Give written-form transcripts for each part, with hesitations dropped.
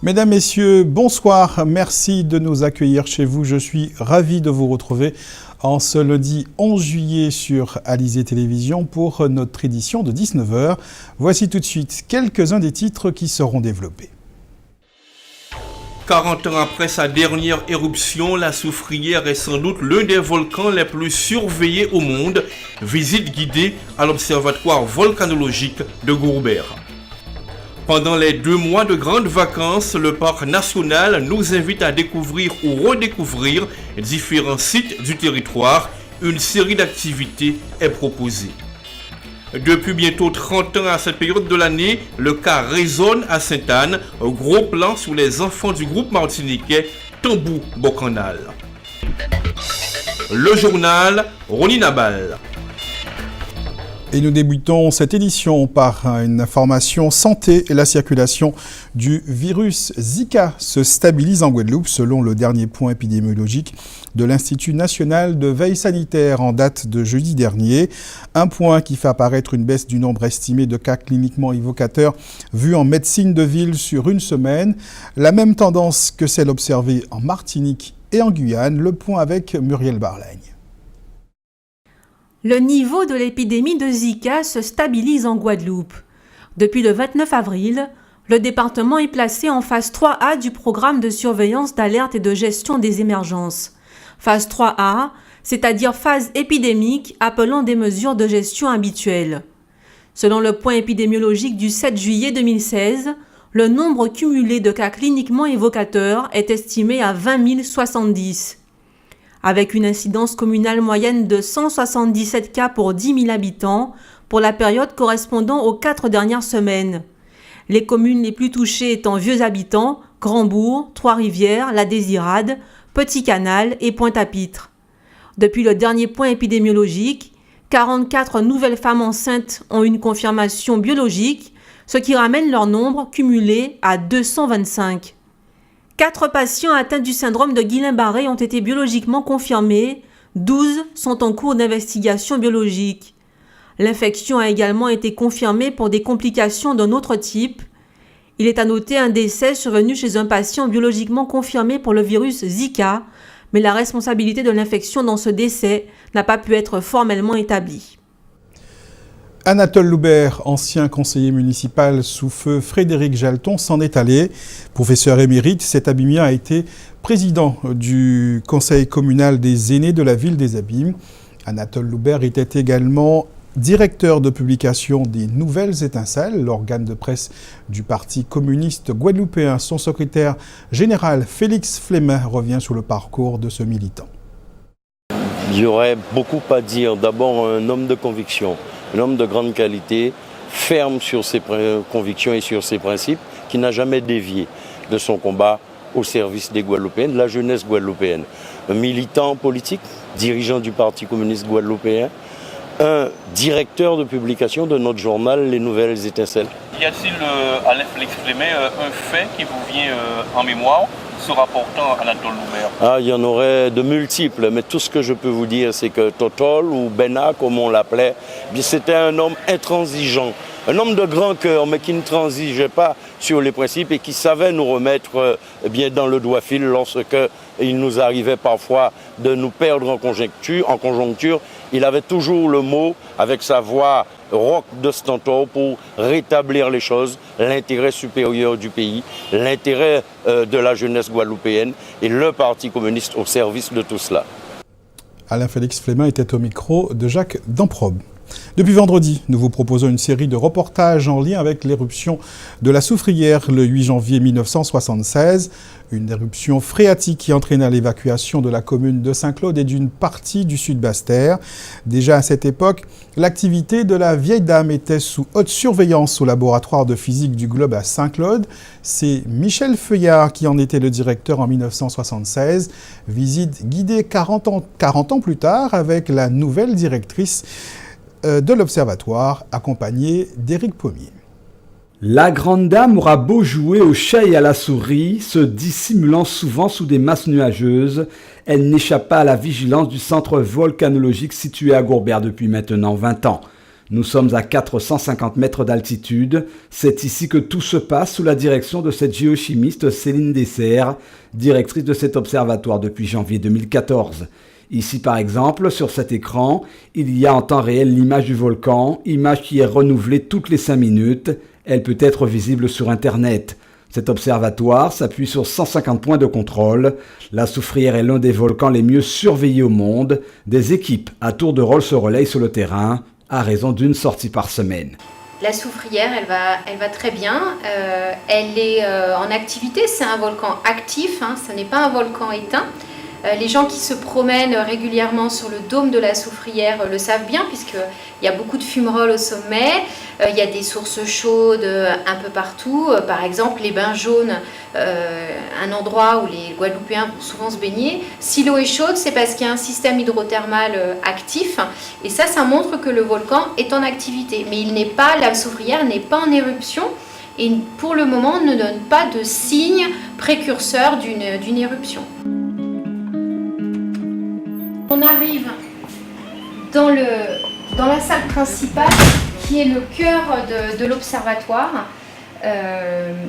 Mesdames, Messieurs, bonsoir. Merci de nous accueillir chez vous. Je suis ravi de vous retrouver en ce lundi 11 juillet sur Alizé Télévision pour notre édition de 19h. Voici tout de suite quelques-uns des titres qui seront développés. 40 ans après sa dernière éruption, la Soufrière est sans doute l'un des volcans les plus surveillés au monde. Visite guidée à l'Observatoire volcanologique de Gourbert. Pendant les 2 mois de grandes vacances, le parc national nous invite à découvrir ou redécouvrir différents sites du territoire. Une série d'activités est proposée. Depuis bientôt 30 ans à cette période de l'année, le cas résonne à Sainte-Anne. Gros plan sur les enfants du groupe martiniquais Tambou Bocanal. Le journal Rony Nabal. Et nous débutons cette édition par une information santé et la circulation du virus Zika se stabilise en Guadeloupe selon le dernier point épidémiologique de l'Institut national de veille sanitaire en date de jeudi dernier. Un point qui fait apparaître une baisse du nombre estimé de cas cliniquement évocateurs vus en médecine de ville sur une semaine. La même tendance que celle observée en Martinique et en Guyane. Le point avec Muriel Barlagne. Le niveau de l'épidémie de Zika se stabilise en Guadeloupe. Depuis le 29 avril, le département est placé en phase 3A du programme de surveillance, d'alerte et de gestion des émergences. Phase 3A, c'est-à-dire phase épidémique appelant des mesures de gestion habituelles. Selon le point épidémiologique du 7 juillet 2016, le nombre cumulé de cas cliniquement évocateurs est estimé à 20 070. Avec une incidence communale moyenne de 177 cas pour 10 000 habitants pour la période correspondant aux 4 dernières semaines. Les communes les plus touchées étant Vieux-Habitants, Grand-Bourg, Trois-Rivières, La Désirade, Petit-Canal et Pointe-à-Pitre. Depuis le dernier point épidémiologique, 44 nouvelles femmes enceintes ont une confirmation biologique, ce qui ramène leur nombre cumulé à 225. 4 patients atteints du syndrome de Guillain-Barré ont été biologiquement confirmés, 12 sont en cours d'investigation biologique. L'infection a également été confirmée pour des complications d'un autre type. Il est à noter un décès survenu chez un patient biologiquement confirmé pour le virus Zika, mais la responsabilité de l'infection dans ce décès n'a pas pu être formellement établie. Anatole Loubert, ancien conseiller municipal sous feu Frédéric Jalton, s'en est allé. Professeur émérite, cet Abimien a été président du conseil communal des aînés de la ville des Abîmes. Anatole Loubert était également directeur de publication des Nouvelles Étincelles, l'organe de presse du Parti communiste guadeloupéen. Son secrétaire général, Félix Flemin, revient sur le parcours de ce militant. Il y aurait beaucoup à dire. D'abord, un homme de conviction. Un homme de grande qualité, ferme sur ses convictions et sur ses principes, qui n'a jamais dévié de son combat au service des Guadeloupéens, de la jeunesse guadeloupéenne. Un militant politique, dirigeant du Parti communiste guadeloupéen, un directeur de publication de notre journal Les Nouvelles Étincelles. Y a-t-il, Alain Félix Flemin, un fait qui vous vient en mémoire se rapportant à Anatole Loubert? Il y en aurait de multiples, mais tout ce que je peux vous dire, c'est que Totol, ou Bena, comme on l'appelait, c'était un homme intransigeant, un homme de grand cœur, mais qui ne transigeait pas sur les principes et qui savait nous remettre dans le doigt fil lorsque il nous arrivait parfois de nous perdre en conjoncture. Il avait toujours le mot, avec sa voix rock de stentor, pour rétablir les choses, l'intérêt supérieur du pays, l'intérêt de la jeunesse guadeloupéenne et le Parti communiste au service de tout cela. Alain Félix Flemin était au micro de Jacques Damprobe. Depuis vendredi, nous vous proposons une série de reportages en lien avec l'éruption de la Soufrière le 8 janvier 1976. Une éruption phréatique qui entraîna l'évacuation de la commune de Saint-Claude et d'une partie du sud Basse-Terre. Déjà à cette époque, l'activité de la vieille dame était sous haute surveillance au laboratoire de physique du Globe à Saint-Claude. C'est Michel Feuillard qui en était le directeur en 1976. Visite guidée 40 ans plus tard avec la nouvelle directrice de l'Observatoire, accompagné d'Éric Pommier. La grande dame aura beau jouer au chat et à la souris, se dissimulant souvent sous des masses nuageuses, elle n'échappe pas à la vigilance du centre volcanologique situé à Gourbert depuis maintenant 20 ans. Nous sommes à 450 mètres d'altitude. C'est ici que tout se passe sous la direction de cette géochimiste Céline Dessert, directrice de cet observatoire depuis janvier 2014. Ici par exemple, sur cet écran, il y a en temps réel l'image du volcan, image qui est renouvelée toutes les 5 minutes. Elle peut être visible sur Internet. Cet observatoire s'appuie sur 150 points de contrôle. La Soufrière est l'un des volcans les mieux surveillés au monde. Des équipes à tour de rôle se relayent sur le terrain, à raison d'une sortie par semaine. La Soufrière, elle va très bien. Elle est en activité. C'est un volcan actif, ce n'est pas un volcan éteint. Les gens qui se promènent régulièrement sur le dôme de la Soufrière le savent bien, puisqu'il y a beaucoup de fumerolles au sommet. Il y a des sources chaudes un peu partout. Par exemple, les bains jaunes, un endroit où les Guadeloupéens vont souvent se baigner. Si l'eau est chaude, c'est parce qu'il y a un système hydrothermal actif. Et ça montre que le volcan est en activité. Mais la Soufrière n'est pas en éruption et pour le moment ne donne pas de signe précurseur d'une éruption. On arrive dans la salle principale qui est le cœur de l'observatoire.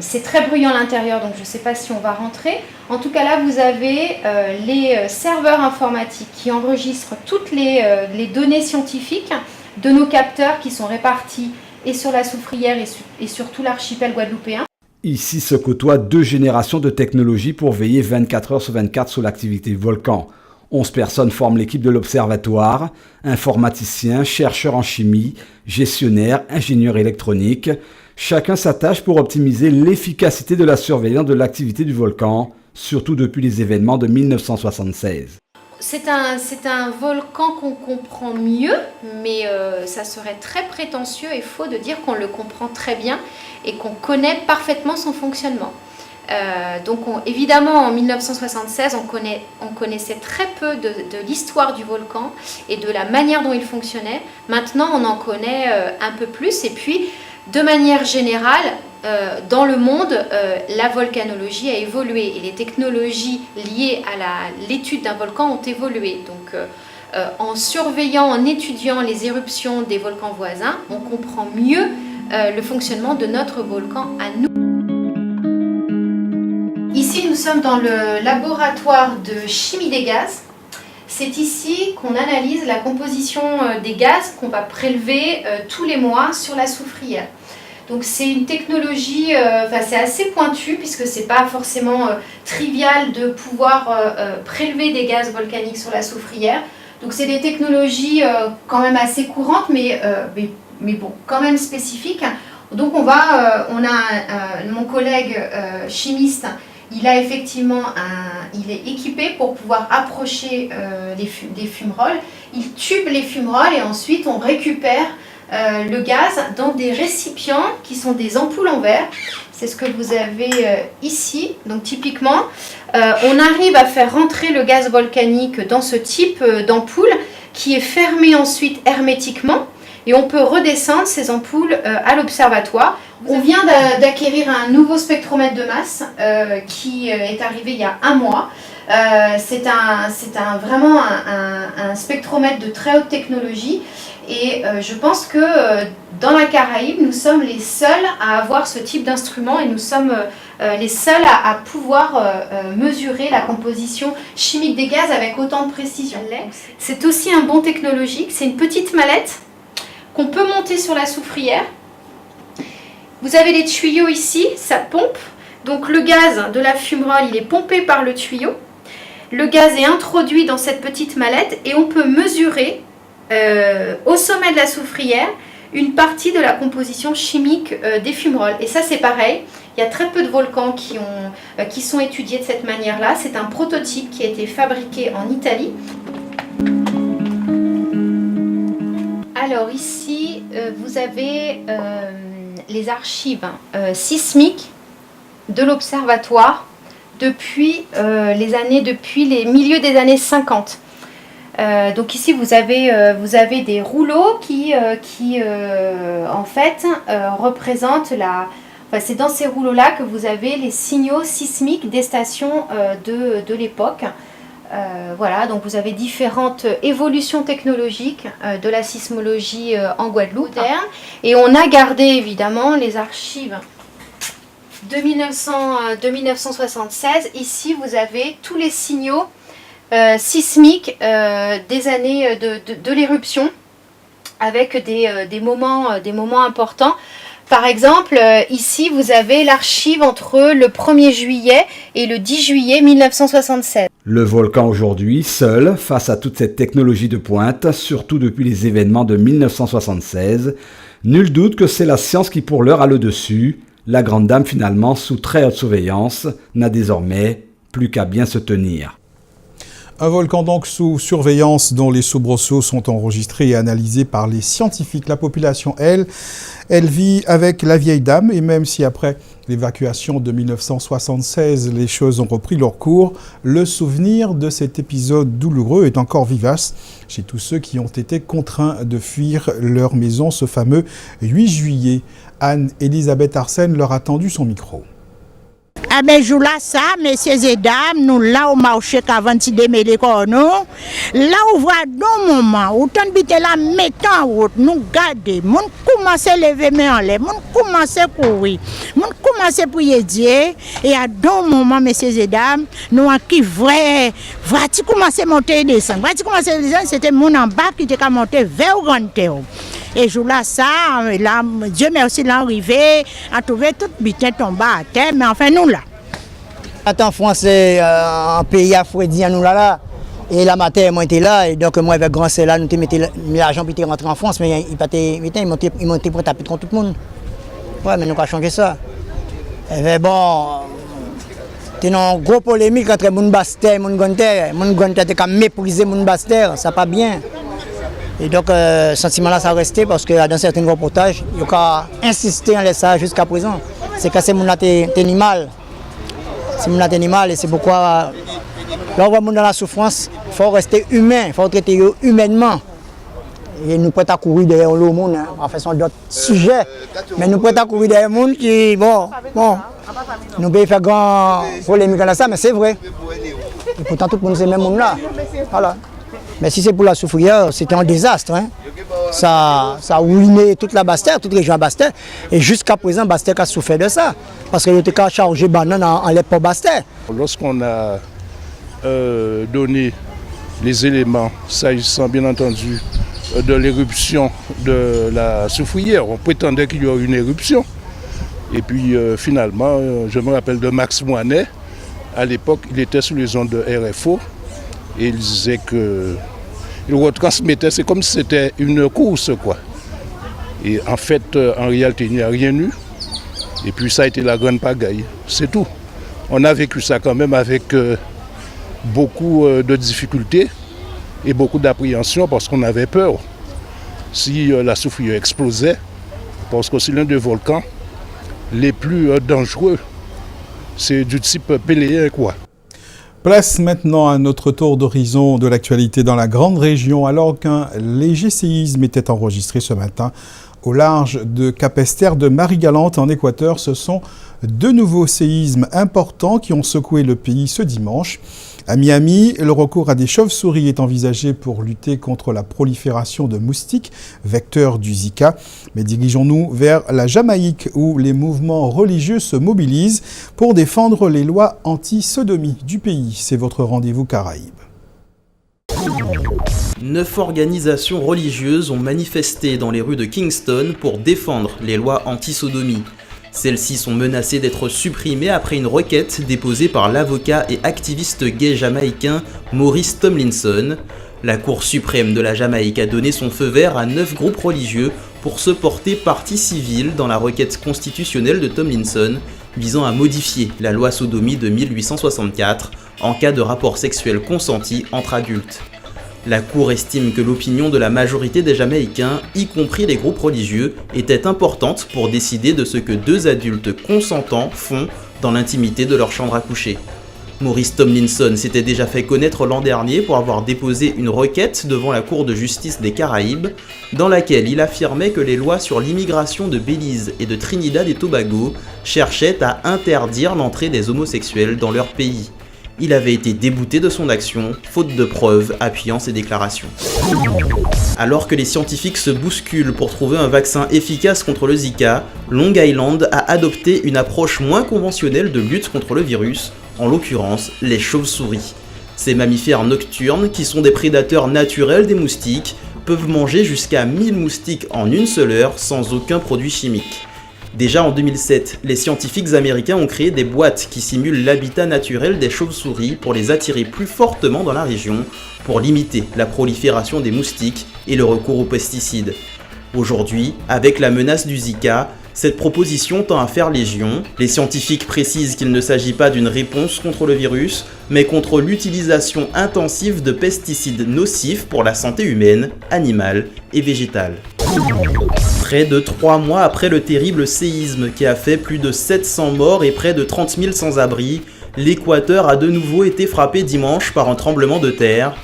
C'est très bruyant à l'intérieur, donc je ne sais pas si on va rentrer. En tout cas là, vous avez les serveurs informatiques qui enregistrent toutes les données scientifiques de nos capteurs qui sont répartis et sur la Soufrière et sur tout l'archipel guadeloupéen. Ici se côtoient 2 générations de technologies pour veiller 24 heures sur 24 sur l'activité du volcan. 11 personnes forment l'équipe de l'observatoire, informaticiens, chercheurs en chimie, gestionnaires, ingénieurs électroniques. Chacun s'attache pour optimiser l'efficacité de la surveillance de l'activité du volcan, surtout depuis les événements de 1976. C'est un volcan qu'on comprend mieux, mais ça serait très prétentieux et faux de dire qu'on le comprend très bien et qu'on connaît parfaitement son fonctionnement. Évidemment, en 1976, on connaissait très peu de l'histoire du volcan et de la manière dont il fonctionnait. Maintenant, on en connaît un peu plus. Et puis, de manière générale, dans le monde, la volcanologie a évolué et les technologies liées à l'étude d'un volcan ont évolué. Donc, en surveillant, en étudiant les éruptions des volcans voisins, on comprend mieux le fonctionnement de notre volcan à nous. Ici, nous sommes dans le laboratoire de chimie des gaz. C'est ici qu'on analyse la composition des gaz qu'on va prélever tous les mois sur la Soufrière. Donc c'est une technologie, c'est assez pointu puisque c'est pas forcément trivial de pouvoir prélever des gaz volcaniques sur la Soufrière. Donc c'est des technologies quand même assez courantes, mais bon, quand même spécifiques. Donc mon collègue chimiste. Il est équipé pour pouvoir approcher des fumerolles. Il tube les fumerolles et ensuite on récupère le gaz dans des récipients qui sont des ampoules en verre. C'est ce que vous avez ici. Donc typiquement, on arrive à faire rentrer le gaz volcanique dans ce type d'ampoule qui est fermé ensuite hermétiquement. Et on peut redescendre ces ampoules à l'observatoire. On vient d'acquérir un nouveau spectromètre de masse qui est arrivé il y a 1 mois. C'est vraiment un spectromètre de très haute technologie. Et je pense que dans la Caraïbe, nous sommes les seuls à avoir ce type d'instrument et nous sommes les seuls à pouvoir mesurer la composition chimique des gaz avec autant de précision. C'est aussi un bond technologique. C'est une petite mallette qu'on peut monter sur la Soufrière. Vous avez les tuyaux ici, ça pompe. Donc le gaz de la fumerolle, il est pompé par le tuyau. Le gaz est introduit dans cette petite mallette et on peut mesurer au sommet de la Soufrière une partie de la composition chimique des fumerolles. Et ça c'est pareil, il y a très peu de volcans qui sont étudiés de cette manière-là. C'est un prototype qui a été fabriqué en Italie. Alors ici, vous avez les archives sismiques de l'observatoire depuis les milieux des années 50. Donc ici, vous avez des rouleaux qui en fait, représentent c'est dans ces rouleaux-là que vous avez les signaux sismiques des stations de l'époque. Voilà, donc vous avez différentes évolutions technologiques de la sismologie en Guadeloupe moderne. Et on a gardé évidemment les archives de 1976. Ici, vous avez tous les signaux sismiques des années de l'éruption, avec des moments importants. Par exemple, ici, vous avez l'archive entre le 1er juillet et le 10 juillet 1976. Le volcan aujourd'hui, seul, face à toute cette technologie de pointe, surtout depuis les événements de 1976, nul doute que c'est la science qui pour l'heure a le dessus. La grande dame, finalement, sous très haute surveillance, n'a désormais plus qu'à bien se tenir. Un volcan donc sous surveillance dont les soubresauts sont enregistrés et analysés par les scientifiques. La population, elle vit avec la vieille dame, et même si après l'évacuation de 1976, les choses ont repris leur cours, le souvenir de cet épisode douloureux est encore vivace chez tous ceux qui ont été contraints de fuir leur maison ce fameux 8 juillet. Anne-Elisabeth Arsène leur a tendu son micro. Ah ben jour là ça, messieurs et dames, nous là au marché qu'avant de démêler nous, là où voit dans moment, autant de là mettant en route, nous garder, moun commencer à lever main en l'air, moun commencer à courir, moun commencer à prier Dieu, et à dans moment, messieurs et dames, nous qui vrai, tu commencer à monter et descendre, c'était mon en bas qui était monté vers le grand terre. Et jour là ça, là, Dieu merci l'arrivée, à trouver tout bitin tombé à terre, mais enfin nous là. En France, c'est un pays afrodien nous là. Et la matin, moi j'étais là, et donc moi avec grand c'est là, nous mettons l'argent pour rentrer en France, mais il montait pour taper contre tout le monde. Ouais, mais nous avons changé ça. Et bien bon, c'est une grosse polémique entre mon Bastère et mon Gonter. Mon Gonter était méprisé mon Bastère, ça pas bien. Et donc, ce sentiment-là, ça a resté parce que dans certains reportages, il y a insisté en ça jusqu'à présent. C'est que c'est mon animal. C'est mon animal et c'est pourquoi, là, on voit dans la souffrance, il faut rester humain, il faut traiter humainement. Et nous pouvons courir derrière le monde, hein, en faisant d'autres sujets. Mais nous pouvons courir derrière le monde qui, bon, nous pouvons faire grand polémique dans ça, mais c'est vrai. Et pourtant, tout le monde, c'est le même monde là. Voilà. Mais si c'est pour la soufrière, c'était un désastre. Hein. Ça a ruiné toute la Bastère, toute la région Bastère. Et jusqu'à présent, Bastère a souffert de ça. Parce qu'il était chargé banane en l'époque Bastère. Lorsqu'on a donné les éléments, s'agissant bien entendu de l'éruption de la soufrière, on prétendait qu'il y aurait une éruption. Et puis finalement, je me rappelle de Max Moinet. À l'époque, il était sous les ondes de RFO. Et il disait qu'il retransmettait, c'est comme si c'était une course, quoi. Et en fait, en réalité, il n'y a rien eu. Et puis ça a été la grande pagaille, c'est tout. On a vécu ça quand même avec beaucoup de difficultés et beaucoup d'appréhension parce qu'on avait peur. Si la soufrière explosait, parce que c'est l'un des volcans les plus dangereux. C'est du type péléen, quoi. Place maintenant à notre tour d'horizon de l'actualité dans la grande région, alors qu'un léger séisme était enregistré ce matin au large de Capesterre de Marie-Galante en Équateur. Ce sont deux nouveaux séismes importants qui ont secoué le pays ce dimanche. À Miami, le recours à des chauves-souris est envisagé pour lutter contre la prolifération de moustiques, vecteurs du Zika. Mais dirigeons-nous vers la Jamaïque où les mouvements religieux se mobilisent pour défendre les lois anti-sodomie du pays. C'est votre rendez-vous Caraïbes. 9 organisations religieuses ont manifesté dans les rues de Kingston pour défendre les lois anti-sodomie. Celles-ci sont menacées d'être supprimées après une requête déposée par l'avocat et activiste gay jamaïcain Maurice Tomlinson. La Cour suprême de la Jamaïque a donné son feu vert à 9 groupes religieux pour se porter partie civile dans la requête constitutionnelle de Tomlinson visant à modifier la loi sodomie de 1864 en cas de rapport sexuel consenti entre adultes. La Cour estime que l'opinion de la majorité des Jamaïcains, y compris les groupes religieux, était importante pour décider de ce que deux adultes consentants font dans l'intimité de leur chambre à coucher. Maurice Tomlinson s'était déjà fait connaître l'an dernier pour avoir déposé une requête devant la Cour de justice des Caraïbes, dans laquelle il affirmait que les lois sur l'immigration de Belize et de Trinidad et Tobago cherchaient à interdire l'entrée des homosexuels dans leur pays. Il avait été débouté de son action, faute de preuves appuyant ses déclarations. Alors que les scientifiques se bousculent pour trouver un vaccin efficace contre le Zika, Long Island a adopté une approche moins conventionnelle de lutte contre le virus, en l'occurrence les chauves-souris. Ces mammifères nocturnes, qui sont des prédateurs naturels des moustiques, peuvent manger jusqu'à 1000 moustiques en une seule heure sans aucun produit chimique. Déjà en 2007, les scientifiques américains ont créé des boîtes qui simulent l'habitat naturel des chauves-souris pour les attirer plus fortement dans la région, pour limiter la prolifération des moustiques et le recours aux pesticides. Aujourd'hui, avec la menace du Zika, cette proposition tend à faire légion. Les scientifiques précisent qu'il ne s'agit pas d'une réponse contre le virus, mais contre l'utilisation intensive de pesticides nocifs pour la santé humaine, animale et végétale. Près de 3 mois après le terrible séisme qui a fait plus de 700 morts et près de 30 000 sans-abri, l'Équateur a de nouveau été frappé dimanche par un tremblement de terre.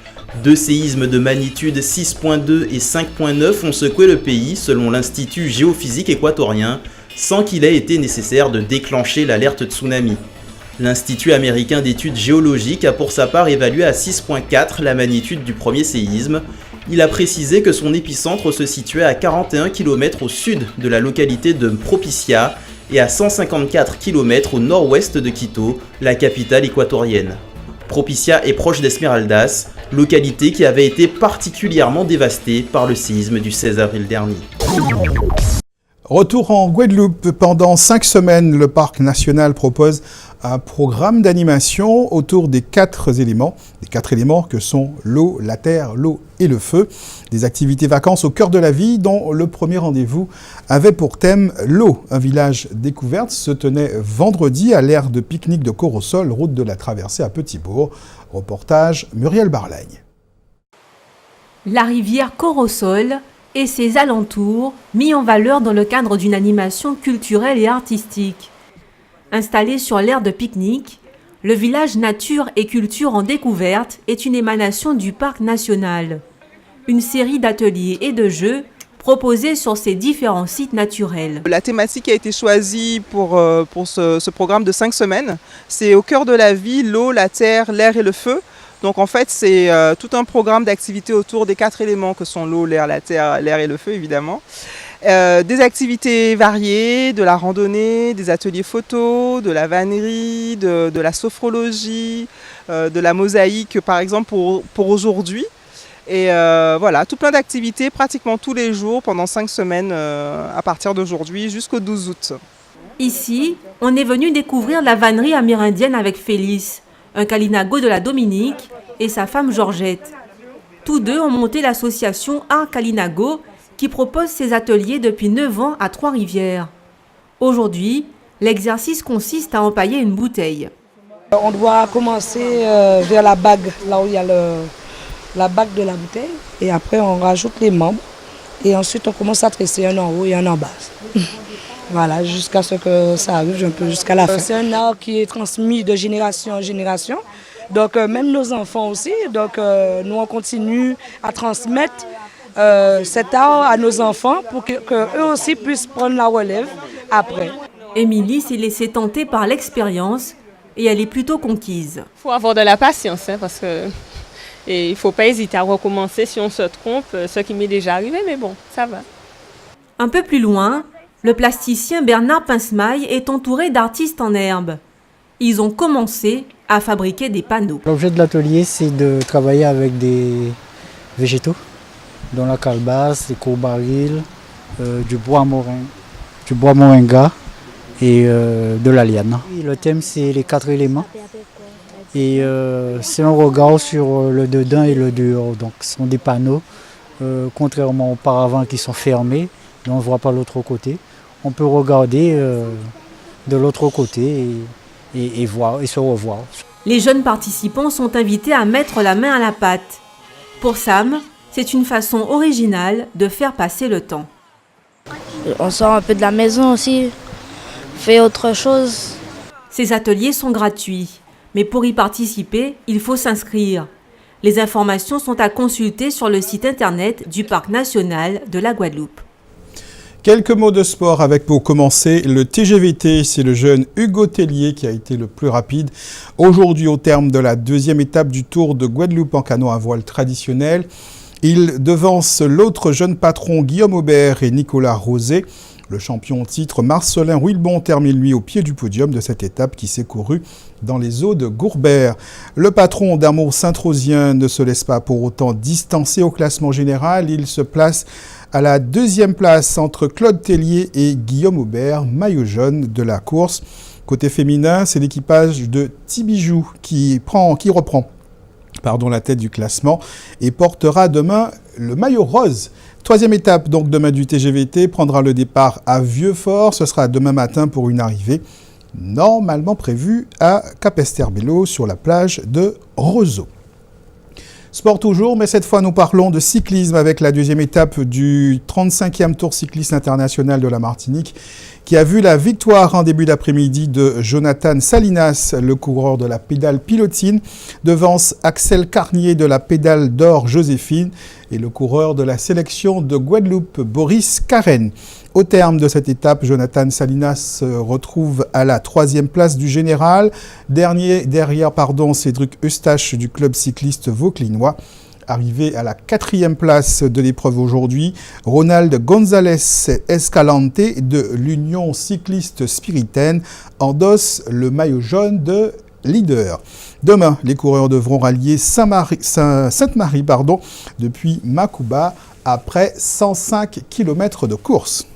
2 séismes de magnitude 6.2 et 5.9 ont secoué le pays selon l'Institut géophysique équatorien, sans qu'il ait été nécessaire de déclencher l'alerte tsunami. L'Institut américain d'études géologiques a pour sa part évalué à 6.4 la magnitude du premier séisme. Il a précisé que son épicentre se situait à 41 km au sud de la localité de Propicia et à 154 km au nord-ouest de Quito, la capitale équatorienne. Propicia est proche d'Esmeraldas, localité qui avait été particulièrement dévastée par le séisme du 16 avril dernier. Retour en Guadeloupe. Pendant 5 semaines, le parc national propose un programme d'animation autour des 4 éléments. Les 4 éléments que sont l'eau, la terre, l'eau et le feu. Des activités vacances au cœur de la vie dont le premier rendez-vous avait pour thème l'eau. Un village découverte se tenait vendredi à l'aire de pique-nique de Corosol, route de la Traversée à Petit-Bourg. Reportage Muriel Barlagne. La rivière Corosol et ses alentours mis en valeur dans le cadre d'une animation culturelle et artistique. Installé sur l'aire de pique-nique, le village Nature et Culture en découverte est une émanation du parc national. Une série d'ateliers et de jeux proposés sur ces différents sites naturels. La thématique qui a été choisie pour ce programme de 5 semaines, c'est au cœur de la vie, l'eau, la terre, l'air et le feu. Donc en fait, c'est tout un programme d'activités autour des 4 éléments que sont l'eau, l'air, la terre, l'air et le feu, évidemment. Des activités variées, de la randonnée, des ateliers photos, de la vannerie, de la sophrologie, de la mosaïque, par exemple, pour aujourd'hui. Et voilà, tout plein d'activités pratiquement tous les jours pendant 5 semaines à partir d'aujourd'hui jusqu'au 12 août. Ici, on est venu découvrir la vannerie amérindienne avec Félix, un Kalinago de la Dominique, et sa femme Georgette. Tous deux ont monté l'association Art Kalinago qui propose ses ateliers depuis 9 ans à Trois-Rivières. Aujourd'hui, l'exercice consiste à empailler une bouteille. On doit commencer vers la bague, là où il y a la bague de la bouteille, et après on rajoute les membres, et ensuite on commence à tresser un en haut et un en bas. Voilà, jusqu'à ce que ça arrive un peu jusqu'à la fin. C'est un art qui est transmis de génération en génération. Donc même nos enfants aussi, donc nous on continue à transmettre cet art à nos enfants pour qu'eux aussi puissent prendre la relève après. Émilie s'est laissée tenter par l'expérience et elle est plutôt conquise. Il faut avoir de la patience parce que il ne faut pas hésiter à recommencer si on se trompe, ce qui m'est déjà arrivé, mais bon, ça va. Un peu plus loin, le plasticien Bernard Pincemaille est entouré d'artistes en herbe. Ils ont commencé à fabriquer des panneaux. L'objet de l'atelier, c'est de travailler avec des végétaux, dont la calebasse, des courbarils, du bois moringa et de la liane. Le thème, c'est les 4 éléments. Et c'est un regard sur le dedans et le dehors. Donc, ce sont des panneaux, contrairement auparavant qui sont fermés, dont on ne voit pas l'autre côté. On peut regarder de l'autre côté et voir et se revoir. Les jeunes participants sont invités à mettre la main à la pâte. Pour Sam, c'est une façon originale de faire passer le temps. On sort un peu de la maison aussi, fait autre chose. Ces ateliers sont gratuits, mais pour y participer, il faut s'inscrire. Les informations sont à consulter sur le site internet du Parc national de la Guadeloupe. Quelques mots de sport avec pour commencer le TGVT. C'est le jeune Hugo Tellier qui a été le plus rapide aujourd'hui au terme de la deuxième étape du Tour de Guadeloupe en canot à voile traditionnel. Il devance l'autre jeune patron Guillaume Aubert et Nicolas Rosé. Le champion en titre Marcelin Ruilbon termine lui au pied du podium de cette étape qui s'est courue dans les eaux de Gourbert. Le patron d'Amour Saint-Rosien ne se laisse pas pour autant distancer au classement général. Il se place à la deuxième place entre Claude Tellier et Guillaume Aubert, maillot jaune de la course. Côté féminin, c'est l'équipage de Tibijou qui reprend la tête du classement et portera demain le maillot rose. Troisième étape donc demain du TGVT prendra le départ à Vieux-Fort. Ce sera demain matin pour une arrivée normalement prévue à Capesterre-Bello sur la plage de Roseau. Sport toujours, mais cette fois nous parlons de cyclisme avec la deuxième étape du 35e Tour cycliste international de la Martinique qui a vu la victoire en début d'après-midi de Jonathan Salinas, le coureur de la pédale pilotine, devance Axel Carnier de la pédale d'or Joséphine et le coureur de la sélection de Guadeloupe Boris Karen. Au terme de cette étape, Jonathan Salinas se retrouve à la troisième place du général, derrière Cédric Eustache du club cycliste vauclinois. Arrivé à la quatrième place de l'épreuve aujourd'hui, Ronald González Escalante de l'Union cycliste spiritaine endosse le maillot jaune de leader. Demain, les coureurs devront rallier Sainte-Marie depuis Macouba après 105 km de course.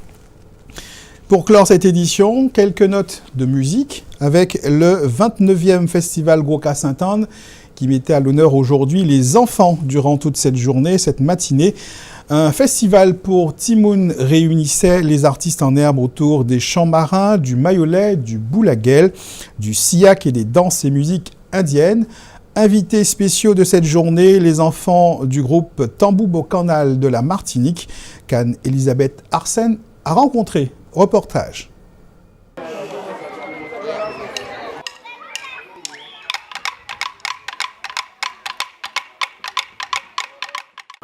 Pour clore cette édition, quelques notes de musique avec le 29e Festival Groka Sainte-Anne qui mettait à l'honneur aujourd'hui les enfants durant toute cette journée, cette matinée. Un festival pour Timoun réunissait les artistes en herbe autour des chants marins, du mayolet, du boulaguel, du siak et des danses et musiques indiennes. Invités spéciaux de cette journée, les enfants du groupe Tambou Bocanal de la Martinique, qu'Anne-Elisabeth Arsène a rencontré. Reportage.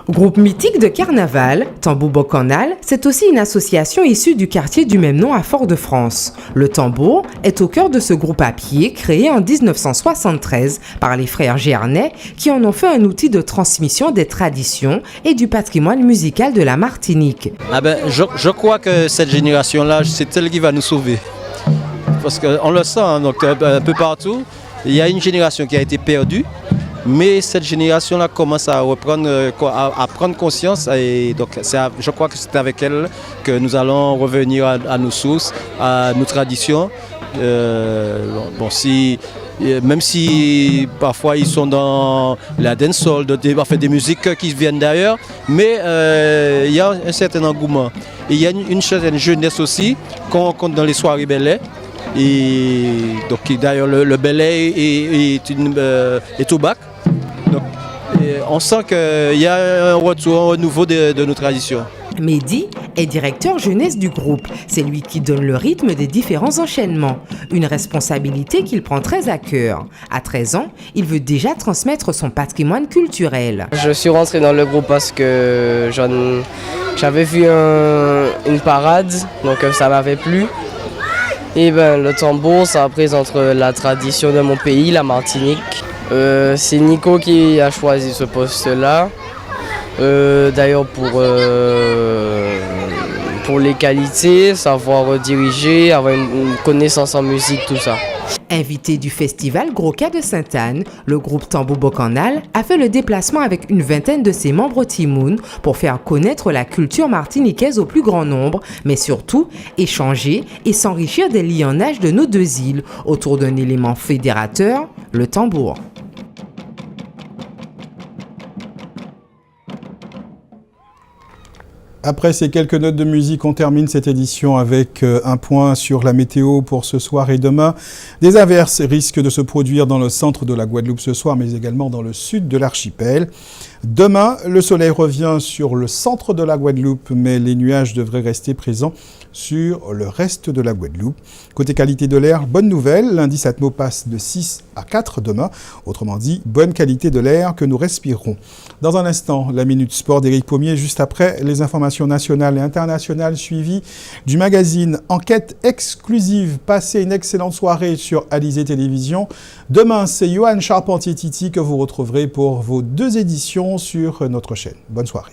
Groupe mythique de carnaval, Tambou Bocanal, c'est aussi une association issue du quartier du même nom à Fort-de-France. Le tambour est au cœur de ce groupe à pied créé en 1973 par les frères Gernay qui en ont fait un outil de transmission des traditions et du patrimoine musical de la Martinique. Je crois que cette génération-là, c'est elle qui va nous sauver. Parce qu'on le sent, donc, un peu partout. Il y a une génération qui a été perdue. Mais cette génération-là commence à prendre conscience et donc je crois que c'est avec elle que nous allons revenir à nos sources, à nos traditions. Même si parfois ils sont dans la dancehall, des musiques qui viennent d'ailleurs, mais il y a un certain engouement. Et il y a une certaine jeunesse aussi qu'on rencontre dans les soirées Belay. Et donc d'ailleurs le Belay est au bac. Donc, on sent qu'il y a un retour, un renouveau de nos traditions. Mehdi est directeur jeunesse du groupe. C'est lui qui donne le rythme des différents enchaînements. Une responsabilité qu'il prend très à cœur. À 13 ans, il veut déjà transmettre son patrimoine culturel. Je suis rentré dans le groupe parce que j'avais vu une parade, donc ça m'avait plu. Et le tambour, ça représente la tradition de mon pays, la Martinique. C'est Nico qui a choisi ce poste-là. D'ailleurs pour les qualités, savoir diriger, avoir une connaissance en musique, tout ça. Invité du festival Groka de Sainte-Anne, le groupe Tambou Bocanal a fait le déplacement avec une vingtaine de ses membres Timoun pour faire connaître la culture martiniquaise au plus grand nombre, mais surtout échanger et s'enrichir des lianages de nos deux îles autour d'un élément fédérateur, le tambour. Après ces quelques notes de musique, on termine cette édition avec un point sur la météo pour ce soir et demain. Des averses risquent de se produire dans le centre de la Guadeloupe ce soir, mais également dans le sud de l'archipel. Demain, le soleil revient sur le centre de la Guadeloupe, mais les nuages devraient rester présents sur le reste de la Guadeloupe. Côté qualité de l'air, bonne nouvelle, l'indice Atmo passe de 6 à 4 demain. Autrement dit, bonne qualité de l'air que nous respirons. Dans un instant, la Minute Sport d'Éric Pommier, juste après les informations nationales et internationales suivies du magazine Enquête exclusive. Passez une excellente soirée sur Alizé Télévision. Demain, c'est Johan Charpentier-Titi que vous retrouverez pour vos 2 éditions sur notre chaîne. Bonne soirée.